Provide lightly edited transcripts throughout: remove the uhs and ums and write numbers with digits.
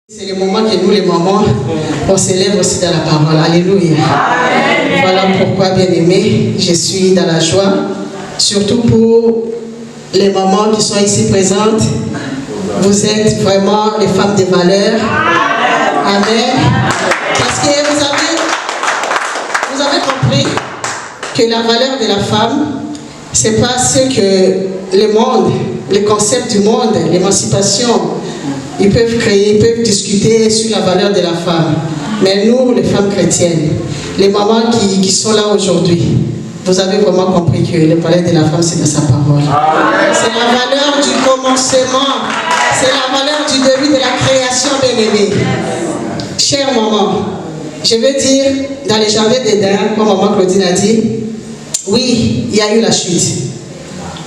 C'est le moment que nous, les mamans, on s'élève aussi dans la parole. Alléluia. Amen. Voilà pourquoi, bien-aimés, je suis dans la joie. Surtout pour les mamans qui sont ici présentes. Vous êtes vraiment les femmes de valeur. Amen. Parce que vous avez compris que la valeur de la femme, ce n'est pas ce que le monde, les concepts du monde, l'émancipation, ils peuvent créer, ils peuvent discuter sur la valeur de la femme. Mais nous, les femmes chrétiennes, les mamans qui sont là aujourd'hui, vous avez vraiment compris que le palais de la femme, c'est de sa parole. C'est la valeur du commencement. C'est la valeur du début de la création, bien-aimée. Chère maman, je veux dire, dans les jardins d'Éden, comme maman Claudine a dit, oui, il y a eu la chute.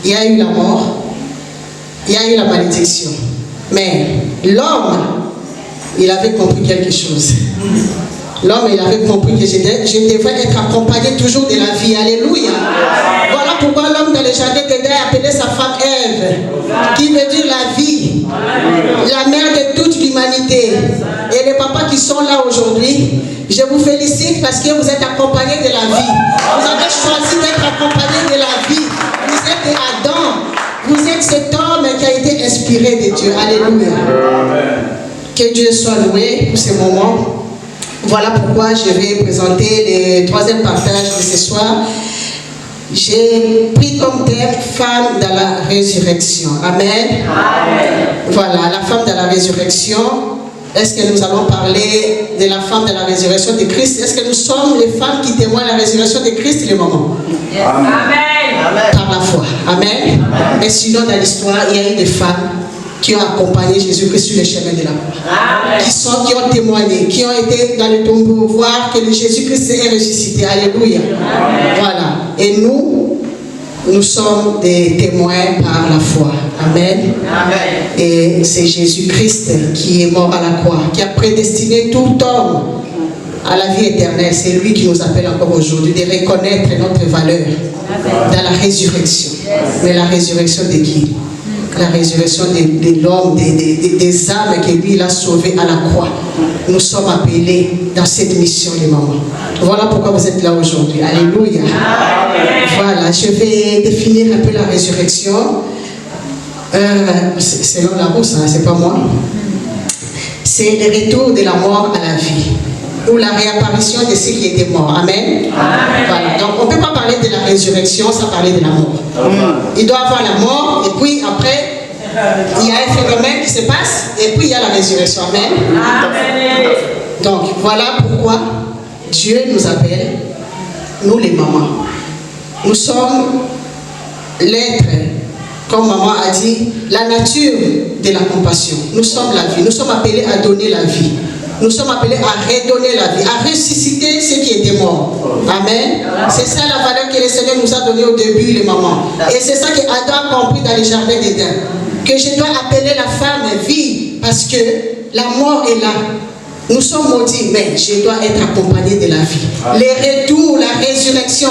Il y a eu la mort. Il y a eu la malédiction. Mais l'homme, il avait compris quelque chose. L'homme, il avait compris que je devais être accompagné toujours de la vie. Alléluia. Voilà pourquoi l'homme dans le jardin d'Éden appelait sa femme Ève, qui veut dire la vie, la mère de toute l'humanité. Et les papas qui sont là aujourd'hui, je vous félicite parce que vous êtes accompagnés de la vie. Vous avez choisi d'être accompagnés de la vie. Vous êtes Adam. Vous êtes cet homme qui a été inspiré de Dieu. Alléluia. Que Dieu soit loué pour ce moment. Voilà pourquoi je vais présenter le troisième partage de ce soir. J'ai pris comme thème femme dans la résurrection. Amen. Amen. Voilà, la femme dans la résurrection. Est-ce que nous allons parler de la femme de la résurrection de Christ? Est-ce que nous sommes les femmes qui témoignent la résurrection de Christ, les mamans? Yes. Amen. Par la foi. Amen. Mais sinon, dans l'histoire, il y a eu des femmes qui ont accompagné Jésus-Christ sur le chemin de la croix. Qui ont témoigné, qui ont été dans le tombeau, voir que le Jésus-Christ est ressuscité. Alléluia. Amen. Voilà. Et nous sommes des témoins par la foi. Amen. Amen. Et c'est Jésus-Christ qui est mort à la croix, qui a prédestiné tout homme à la vie éternelle. C'est lui qui nous appelle encore aujourd'hui de reconnaître notre valeur dans la résurrection. Mais la résurrection de qui? La résurrection de l'homme, des âmes que lui il a sauvées à la croix. Nous sommes appelés dans cette mission, les mamans. Voilà pourquoi vous êtes là aujourd'hui. Alléluia. Voilà, je vais définir un peu la résurrection. C'est l'homme la rousse, hein, c'est pas moi. C'est le retour de la mort à la vie, ou la réapparition de ceux qui étaient morts. Amen. Amen. Voilà. Donc on ne peut pas parler de la résurrection sans parler de la mort. Amen. Il doit y avoir la mort, et puis après, il y a un phénomène qui se passe, et puis il y a la résurrection. Amen. Amen. Donc voilà pourquoi Dieu nous appelle, nous les mamans. Nous sommes l'être, comme maman a dit, la nature de la compassion. Nous sommes la vie. Nous sommes appelés à donner la vie. Nous sommes appelés à redonner la vie, à ressusciter ceux qui étaient morts. Amen. C'est ça la valeur que le Seigneur nous a donnée au début, les mamans. Et c'est ça que Adam a compris dans les jardins d'Éden. Que je dois appeler la femme vie, parce que la mort est là. Nous sommes maudits, mais je dois être accompagné de la vie. Les retours, la résurrection.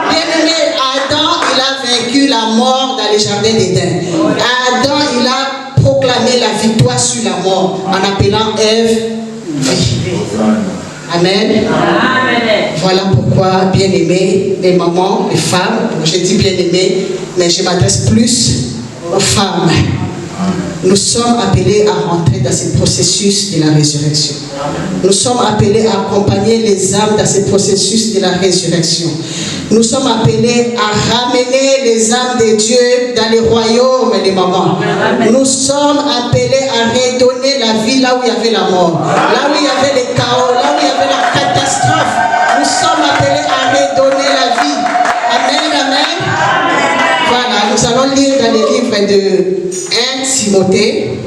Bien-aimé, Adam, il a vaincu la mort dans les jardins d'Éden. Adam, il a proclamé la victoire sur la mort en appelant Ève vie. Amen. Amen. Voilà pourquoi, bien-aimés, les mamans, les femmes, je dis bien-aimés, mais je m'adresse plus aux femmes. Nous sommes appelés à rentrer dans ce processus de la résurrection. Nous sommes appelés à accompagner les âmes dans ce processus de la résurrection. Nous sommes appelés à ramener les âmes de Dieu dans le royaume, les mamans. Nous sommes appelés à redonner la vie là où il y avait la mort, là où il y avait le chaos, là où il y avait la catastrophe. Nous sommes appelés à redonner la vie. Amen, amen. Voilà, nous allons lire dans les livres de 1 Timothée.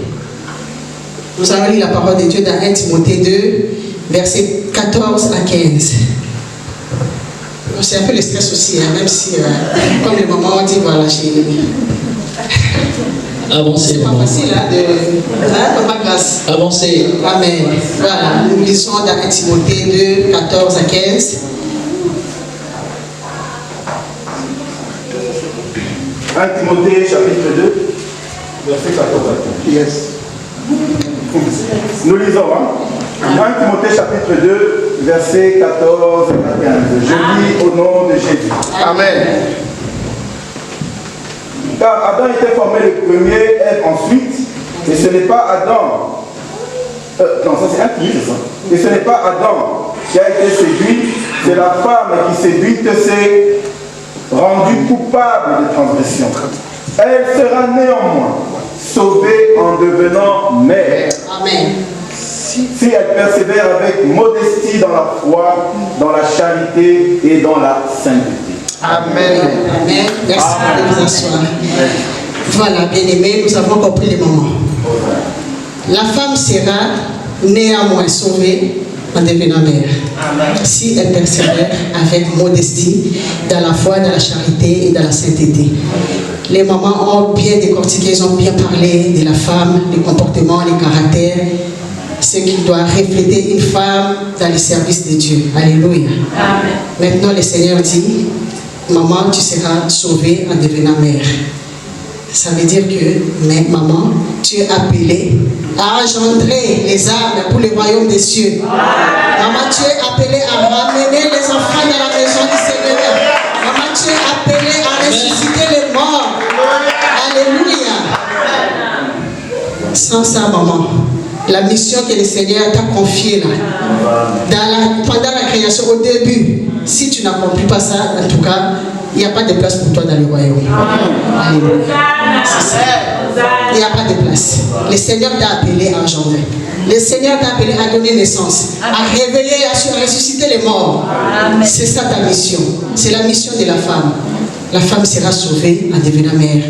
Nous allons lire la parole de Dieu dans 1 Timothée 2, versets 14 à 15. C'est un peu le stress aussi, hein, même si, comme les mamans ont dit, voilà, j'ai... Avancez. C'est pas facile, hein, de... ma grâce. Avancez. Amen. Voilà, nous lisons dans 1 Timothée 2, 14 à 15. 1 Timothée chapitre 2, verset 14 à 15. Yes. Nous lisons, 1 Timothée chapitre 2, versets 14 à 15. Je lis au nom de Jésus. Amen. Car Adam était formé le premier, Ève ensuite, et ce n'est pas Adam. Non, ça c'est Timothée, c'est ça. Et ce n'est pas Adam qui a été séduit, c'est la femme qui séduite s'est rendue coupable de transgression. Elle sera néanmoins sauvée en devenant mère. Amen. Si elle persévère avec modestie dans la foi, dans la charité et dans la sainteté. Amen. Amen. Merci de vous asseoir. Voilà, bien-aimés, nous avons compris les moments. La femme sera néanmoins sauvée en devenant mère. Amen. Si elle persévère avec modestie dans la foi, dans la charité et dans la sainteté. Les mamans ont bien décortiqué, ils ont bien parlé de la femme, les comportements, les caractères, ce qui doit refléter une femme dans le service de Dieu. Alléluia. Amen. Maintenant, le Seigneur dit, maman, tu seras sauvée en devenant mère. Ça veut dire que, mais maman, tu es appelée à engendrer les âmes pour le royaume des cieux. Maman, tu es appelée à ramener les enfants dans la maison du Seigneur. Maman, tu es appelée à ressusciter les morts. Alléluia. Sans ça, maman, la mission que le Seigneur t'a confiée là, pendant la création, au début, si tu n'accomplis pas ça, en tout cas, il n'y a pas de place pour toi dans le royaume. Alléluia. Il n'y a pas de place. Le Seigneur t'a appelé à engendrer. Le Seigneur t'a appelé à donner naissance, à réveiller, à ressusciter les morts. C'est ça ta mission. C'est la mission de la femme. La femme sera sauvée en devenant mère.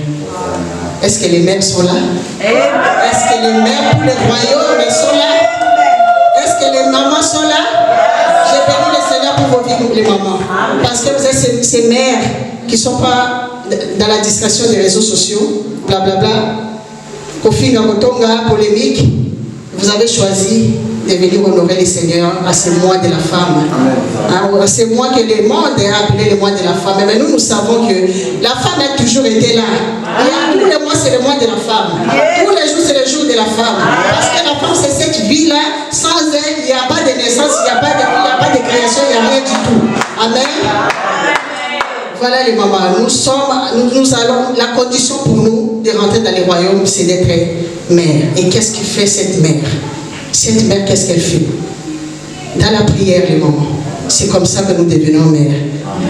Est-ce que les mères sont là? Est-ce que les mères pour le royaume sont là? Est-ce que les mamans sont là? J'ai béni le Seigneur pour vos vies, les mamans. Parce que vous êtes ces mères qui ne sont pas dans la distraction des réseaux sociaux, blablabla, Kofi Ngamotonga, polémique. Vous avez choisi de venir honorer le Seigneur à ce mois de la femme. À ce mois que le monde a appelé le mois de la femme. Mais nous savons que la femme a toujours été là. Et tous les mois, c'est le mois de la femme. Tous les jours, c'est le jour de la femme. Parce que la femme, c'est cette vie-là. Sans elle, il n'y a pas de naissance, il n'y a pas de création, il n'y a rien du tout. Amen. Voilà les mamans, nous allons, la condition pour nous de rentrer dans les royaumes, c'est d'être mère. Et qu'est-ce qui fait cette mère? Cette mère, qu'est-ce qu'elle fait? Dans la prière, les mamans, c'est comme ça que nous devenons mères.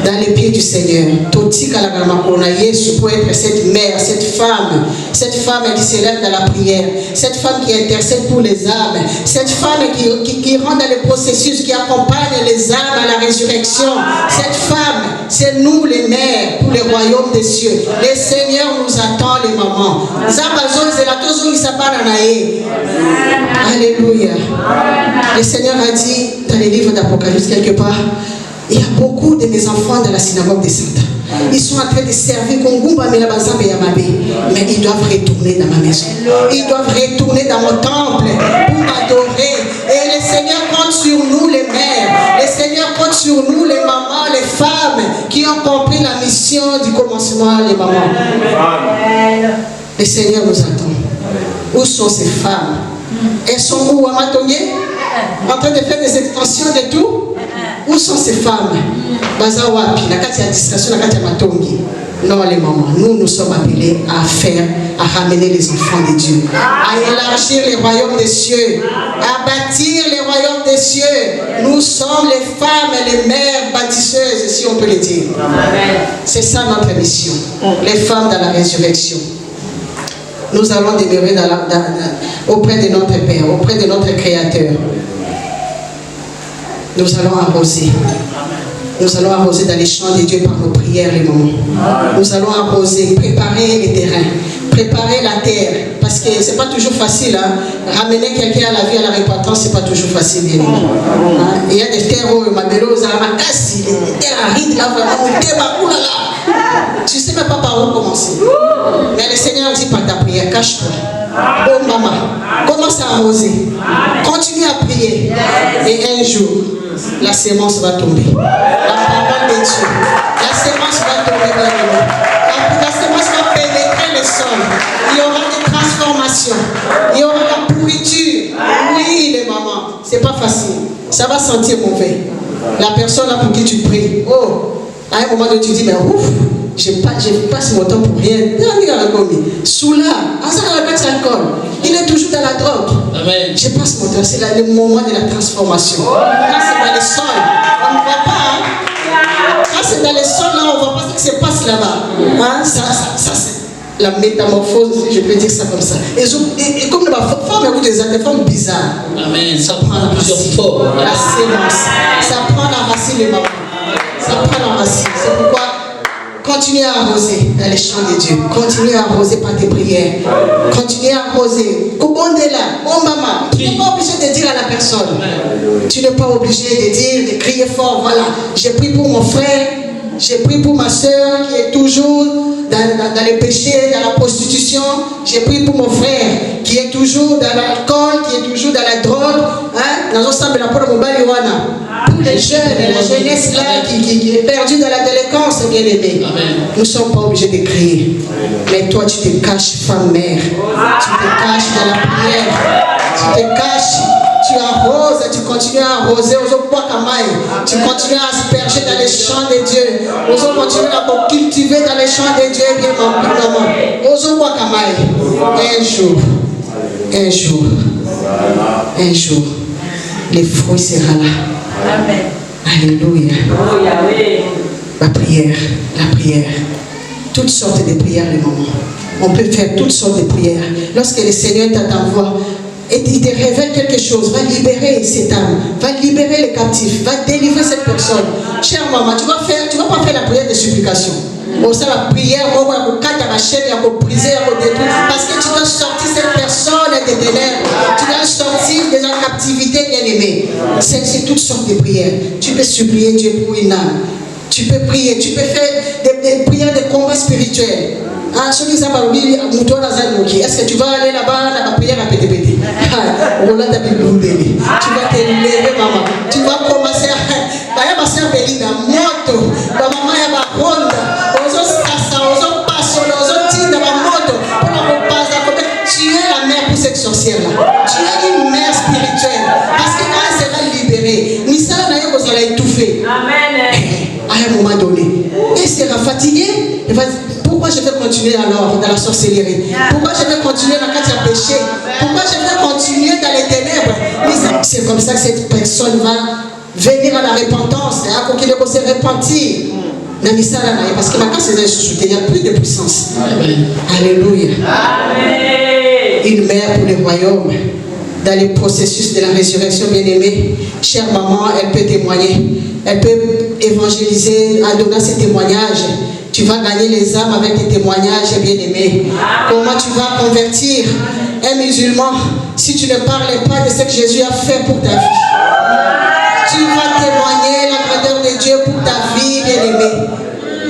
Dans les pieds du Seigneur, on a Yesu pour être cette mère, cette femme qui se lève dans la prière, cette femme qui intercède pour les âmes, cette femme qui rentre dans le processus, qui accompagne les âmes à la résurrection. Cette femme, c'est nous les mères pour le royaume des cieux. Le Seigneur nous attend, les mamans. Alléluia. Le Seigneur a dit dans les livres d'Apocalypse quelque part, il y a beaucoup de mes enfants dans la synagogue des Satan. Ils sont en train de servir Kongumba mais ils doivent retourner dans ma maison. Ils doivent retourner dans mon temple pour m'adorer. Et le Seigneur compte sur nous les mères. Le Seigneur compte sur nous les mamans, les femmes qui ont compris la mission du commencement, les mamans. Le Seigneur nous attend. Où sont ces femmes? Elles sont où à Matongé? En train de faire des extensions de tout? Où sont ces femmes? Bazawapi, la carte de distraction, la carte de Matongi. Non, les mamans, nous sommes appelés à ramener les enfants de Dieu, à élargir les royaumes des cieux, à bâtir les royaumes des cieux. Nous sommes les femmes et les mères bâtisseuses, si on peut le dire. C'est ça notre mission, les femmes dans la résurrection. Nous allons demeurer auprès de notre Père, auprès de notre Créateur. Nous allons arroser. Nous allons arroser dans les champs de Dieu par nos prières, les moments. Nous allons arroser, préparer les terrains, préparer la terre. Parce que ce n'est pas toujours facile. Hein? Ramener quelqu'un à la vie, à la repentance, ce n'est pas toujours facile. Bien hein? Il y a des terres où ma bélo, des terres arides, là, vraiment, tu ne sais même pas par où commencer. Mais le Seigneur dit par ta prière, cache-toi. Oh maman, commence à arroser. Continue à prier. Et un jour, la sémence va tomber. La parole de Dieu. La sémence va tomber dans le monde. La sémence va pénétrer le sol. Il y aura des transformations. Il y aura la pourriture. Oui, ça va sentir mauvais. La personne là pour qui tu pries, oh, à un moment donné tu dis, mais ouf, je passe mon temps pour rien. Soula, il est toujours dans la drogue. Amen. Je passe mon temps, c'est le moment de la transformation. Quand c'est dans les sols, on ne voit pas. Hein? Quand c'est dans les sols, là, on ne voit pas ce qui se passe là-bas. Hein? Ça c'est la métamorphose, je peux dire ça comme ça. Et comme la femme écoute des femmes bizarres. Amen. Ça prend plusieurs formes. La sémence. Ça prend la racine des mamans. Ça prend la racine. C'est pourquoi continue à arroser dans les champs de Dieu. Continue à arroser par tes prières. Continue à arroser. Au bon de là, oh maman, tu n'es pas obligé de dire à la personne. Tu n'es pas obligé de dire, de crier fort. Voilà, j'ai prié pour mon frère, j'ai prié pour ma soeur qui est toujours dans les péchés, dans la prostitution. J'ai prié pour mon frère qui est toujours dans l'alcool, qui est toujours dans la drogue. Hein? Pour les jeunes, la jeunesse là qui est perdue dans la délinquance, bien aimé. Nous ne sommes pas obligés de crier. Mais toi, tu te caches, femme mère. Tu te caches dans la prière. Tu te caches. Tu arroses, tu continues à arroser aux tu continues à asperger dans les champs de Dieu. Nous continuer à cultiver dans les champs de Dieu, bien un jour, les fruits seront là. Amen. Alléluia. La prière. Toutes sortes de prières, les mamans. On peut faire toutes sortes de prières. Lorsque le Seigneur t'envoie, et il te révèle quelque chose, va libérer cette âme, va libérer les captifs, va délivrer cette personne. Chère maman, tu vas pas faire la prière de supplication. On sait la prière, on va la chaîne, on va briser, on va détruire. Parce que tu dois sortir cette personne des ténèbres. Tu dois sortir de la captivité, bien-aimée. C'est toutes sortes de prières. Tu peux supplier Dieu pour une âme. Tu peux prier, tu peux faire des prières de combat spirituel. Ah, est-ce que tu vas aller là-bas, la prière à péter? Tu vas te lever, maman. Tu vas commencer à faire Belinda, moto, la maman est ma ronde, tu es la mère pour cette sorcière-là. Tu es une mère spirituelle. Parce que quand elle sera libérée, Nissa vous allez étouffer. Amen. À un moment donné, elle sera fatiguée. Elle va dire, pourquoi je vais continuer alors dans la sorcellerie? Pourquoi je vais continuer dans le cas de péché? Pourquoi je vais continuer dans les ténèbres? C'est comme ça que cette personne va venir à la repentance, pour qu'il se repentir. Parce que maintenant, il n'y a plus de puissance. Amen. Alléluia. Amen. Une mère pour le royaume. Dans le processus de la résurrection, bien-aimée, chère maman, elle peut témoigner. Elle peut évangéliser, en donnant ses témoignages. Tu vas gagner les âmes avec tes témoignages, bien-aimé. Comment tu vas convertir un musulman si tu ne parles pas de ce que Jésus a fait pour ta vie? Tu vas témoigner la grandeur de Dieu pour ta vie, bien-aimé.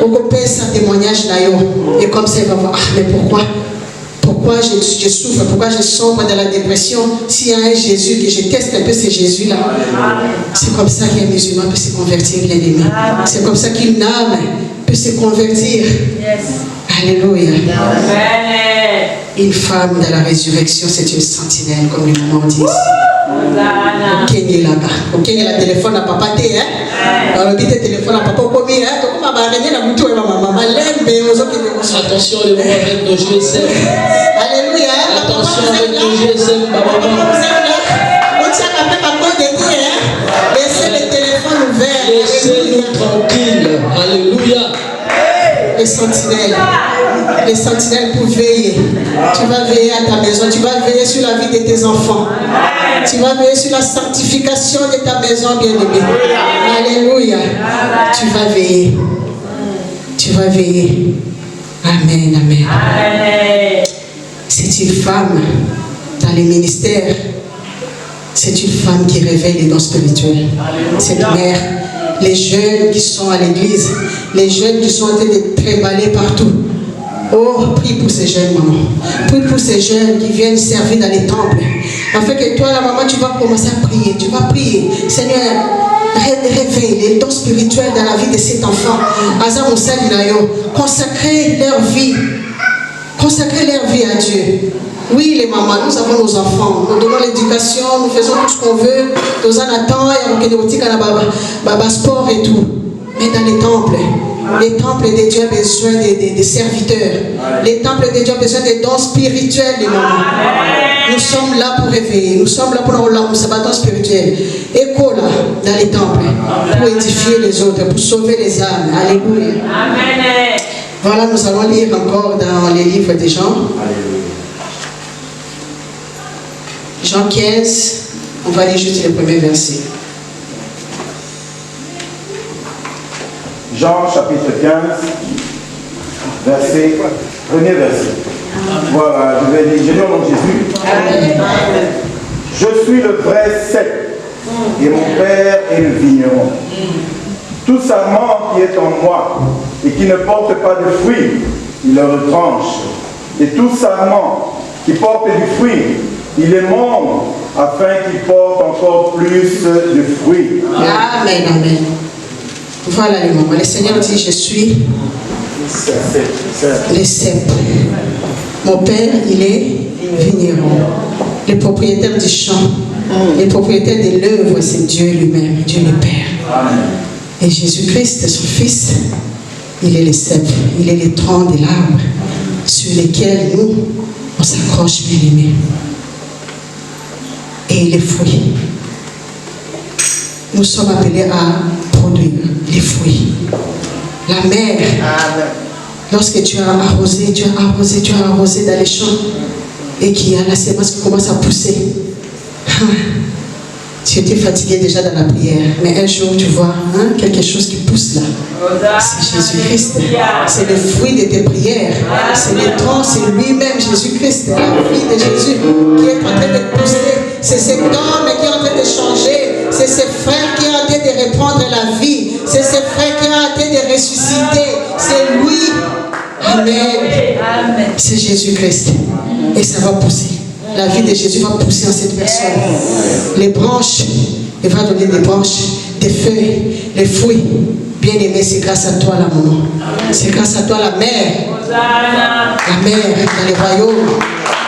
On peut sa témoignage d'ailleurs. Et comme ça, il va voir, mais pourquoi je souffre, pourquoi je sombre dans la dépression? S'il y a un Jésus, que je teste un peu ce Jésus-là. C'est comme ça qu'un musulman peut se convertir, bien-aimé. C'est comme ça qu'une âme peut se convertir. Alléluia. Une femme de la résurrection, c'est une sentinelle, comme les mamans disent. Ok, il est là-bas. Ok, il a téléphone à papa, alors il téléphone à papa, attention, les mamans avec nos GSM. Alléluia. Attention avec nos GSM, laissez le téléphone ouvert. Laissez-nous tranquilles. Alléluia. Les sentinelles pour veiller. Tu vas veiller à ta maison, tu vas veiller sur la vie de tes enfants. Tu vas veiller sur la sanctification de ta maison, bien-aimée. Alléluia. Tu vas veiller. Tu vas veiller. Amen, amen. C'est une femme dans les ministères. C'est une femme qui réveille les dons spirituels. Cette mère. Les jeunes qui sont à l'église, les jeunes qui sont en train de tréballer partout. Oh, prie pour ces jeunes, maman. Prie pour ces jeunes qui viennent servir dans les temples. Afin que toi, la maman, tu vas commencer à prier. Tu vas prier. Seigneur, réveille les dons spirituels dans la vie de cet enfant. Consacrer leur vie. Consacrer leur vie à Dieu. Oui, les mamans, nous avons nos enfants. Nous donnons l'éducation, nous faisons tout ce qu'on veut. Nous en attendons, il y a sport et tout. Mais dans les temples de Dieu ont besoin des serviteurs. Les temples de Dieu ont besoin des dons spirituels des mamans. Nous sommes là pour réveiller. Nous sommes là pour nous sabbatons spirituels. Écho là, dans les temples, pour édifier les autres, pour sauver les âmes. Alléluia. Amen. Voilà, nous allons lire encore dans les livres des Jean. Jean 15, on va lire juste les premiers versets. Jean chapitre 15, premier verset. Voilà, je vais lire, je lis au nom de Jésus. Amen. Je suis le vrai cep et mon Père est le vigneron. Tout sarment qui est en moi et qui ne porte pas de fruits, il le retranche. Et tout sarment qui porte du fruit, il les monte afin qu'il porte encore plus de fruits. Amen, amen. Voilà les moments. Le Seigneur dit, je suis le cep. Mon Père, il est vigneron. Le propriétaire du champ, le propriétaire de l'œuvre, c'est Dieu lui-même, Dieu le Père. Amen. Et Jésus-Christ, son Fils, il est le cep, il est le tronc de l'arbre sur lesquels nous, on s'accroche, bien aimé. Et les fruits. Nous sommes appelés à produire les fruits. La mer, lorsque tu as arrosé dans les champs et qu'il y a la semence qui commence à pousser. Tu étais fatigué déjà dans la prière, mais un jour tu vois quelque chose qui pousse là. C'est Jésus-Christ. C'est le fruit de tes prières. C'est le tronc, c'est lui-même Jésus-Christ. La vie de Jésus qui est en train de pousser. C'est cet homme qui est en train de changer. C'est ses frères qui est en train de reprendre la vie. C'est ses frères qui est en train de ressusciter. C'est lui. Amen. C'est Jésus-Christ. Et ça va pousser. La vie de Jésus va pousser en cette personne. Les branches, il va donner des branches, des feuilles, les fruits. Bien aimé, c'est grâce à toi la maman. C'est grâce à toi la mère. La mère dans les royaumes.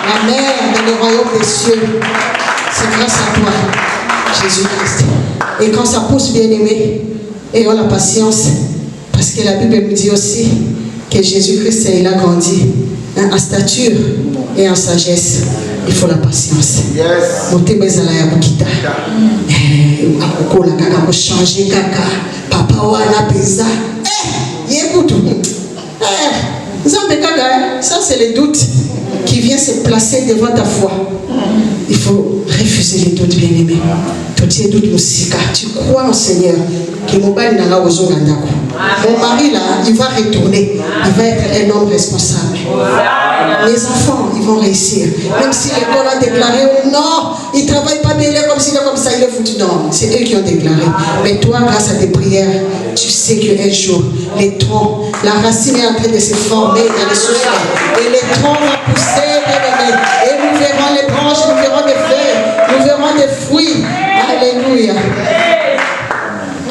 La mère dans les royaumes des cieux. C'est grâce à toi, Jésus-Christ. Et quand ça pousse, bien aimé, ayons la patience. Parce que la Bible nous dit aussi que Jésus-Christ, il a grandi en stature et en sagesse. Il faut la patience. Changer kaka. Papa wana pesa. Ça c'est le doute qui vient se placer devant ta foi. Il faut refuser les doutes, bien aimés. Tous ces doutes, tu crois au Seigneur. Mon mari là, il va retourner. Il va être un homme responsable. Les enfants, ils vont réussir. Même si l'école a déclaré, oh non, il ne travaille pas bien, il est comme ci, il est comme ça, il est foutu. Non, c'est eux qui ont déclaré. Mais toi, grâce à tes prières, tu sais qu'un jour, les troncs, la racine est en train de se former dans les sous-sols. Et les troncs vont pousser, et nous verrons les branches, nous verrons des feuilles, nous verrons des fruits. Alléluia.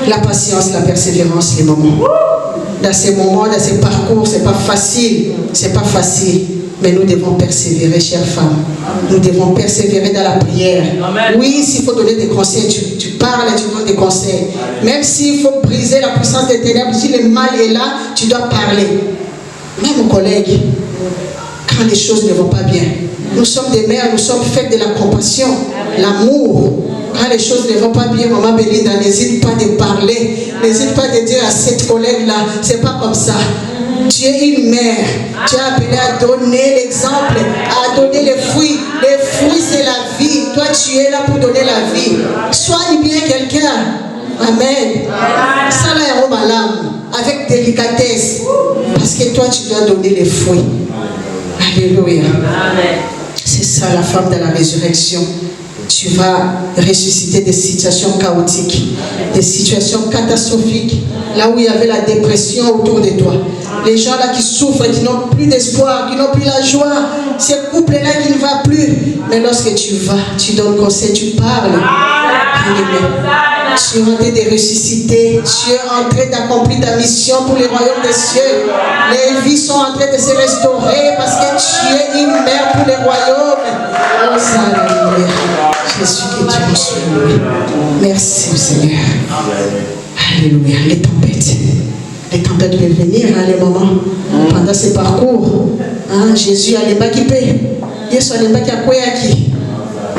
La patience, la persévérance, les moments. Dans ces moments, dans ces parcours, c'est pas facile. C'est pas facile. Mais nous devons persévérer, chères femmes. Nous devons persévérer dans la prière. Amen. Oui, s'il faut donner des conseils, tu parles et tu donnes des conseils. Même s'il faut briser la puissance des ténèbres, si le mal est là, tu dois parler. Même aux collègues, quand les choses ne vont pas bien. Nous sommes des mères, nous sommes faites de la compassion, l'amour. Quand les choses ne vont pas bien, maman Belinda, n'hésite pas de parler. N'hésite pas de dire à cette collègue-là, c'est pas comme ça. Tu es une mère. Tu es appelée à donner l'exemple, à donner les fruits. Les fruits, c'est la vie. Toi, tu es là pour donner la vie. Soigne bien quelqu'un. Amen. Ça là est malade, avec délicatesse. Parce que toi, tu dois donner les fruits. Alléluia. C'est ça la femme de la résurrection. Tu vas ressusciter des situations chaotiques, des situations catastrophiques, là où il y avait la dépression autour de toi. Les gens là qui souffrent, qui n'ont plus d'espoir, qui n'ont plus la joie, ces couples-là qui ne vont plus. Mais lorsque tu vas, tu donnes conseil, tu parles. Tu es en train de ressusciter. Tu es en train d'accomplir ta mission pour le royaume des cieux. Les vies sont en train de se restaurer parce que tu es une mère pour le royaume. Oh, Alléluia. Jésus, que tu me sois. Merci, Seigneur. Alléluia. Les tempêtes peuvent venir à les moments. Pendant ce parcours, Jésus a les bas qui paient. Jésus a les bas qui a qui.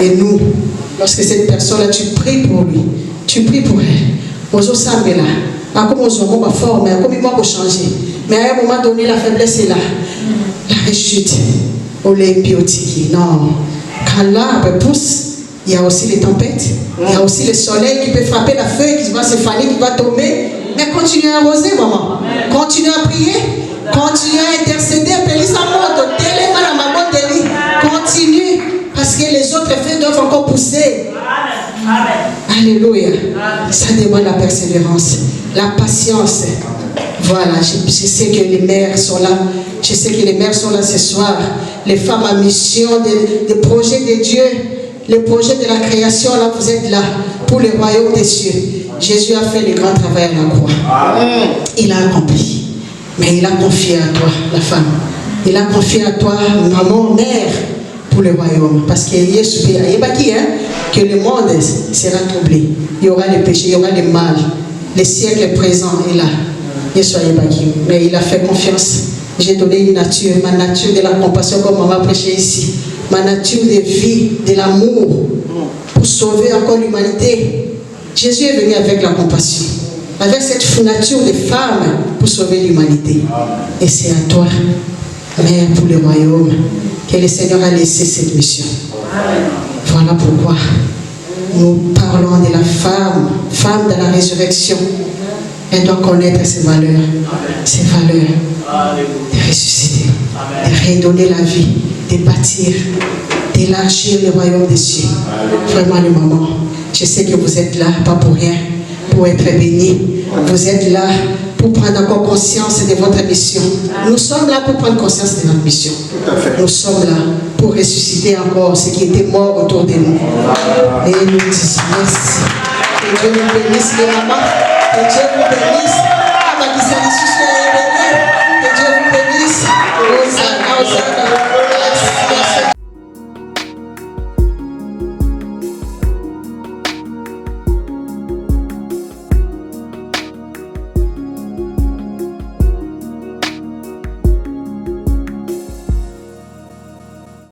Et nous, lorsque cette personne-là, tu pries pour lui, tu pries pour elle. Aux autres là, comme aux hommes, forme, comme il m'a changé. Mais à un moment donné, la faiblesse est là. La rechute. On les biotiques. Non. Quand l'arbre pousse, il y a aussi les tempêtes. Il y a aussi le soleil qui peut frapper la feuille, qui va se faner, qui va tomber. Mais continue à arroser, maman. Continue à prier. Continue à intercéder. Continue. Parce que les autres feuilles doivent encore pousser. Alléluia. Ça demande la persévérance, la patience. Voilà, je sais que les mères sont là. Je sais que les mères sont là ce soir. Les femmes à mission, des projets de Dieu, les projets de la création, là, vous êtes là pour le royaume des cieux. Jésus a fait le grand travail à la croix. Il a accompli. Mais il a confié à toi, la femme. Il a confié à toi, maman, mère, pour le royaume. Parce que Jésus, que le monde sera troublé. Il y aura les péchés, il y aura le mal. Le siècle présent est là. Mais il a fait confiance. J'ai donné une nature, ma nature de la compassion, comme maman prêchait ici. Ma nature de vie, de l'amour, pour sauver encore l'humanité. Jésus est venu avec la compassion, avec cette nature de femme pour sauver l'humanité. Et c'est à toi, Mère, pour le royaume, que le Seigneur a laissé cette mission. Voilà pourquoi nous parlons de la femme de la résurrection. Elle doit connaître ses valeurs, de ressusciter, de redonner la vie, de bâtir, d'élargir le royaume des cieux. Vraiment, les mamans, je sais que vous êtes là, pas pour rien, pour être bénis. Vous êtes là pour prendre encore conscience de votre mission. Nous sommes là pour prendre conscience de notre mission. Nous sommes là pour ressusciter encore ce qui était mort autour de nous. Et nous disons merci. Que Dieu vous bénisse, les mamans. Que Dieu vous bénisse.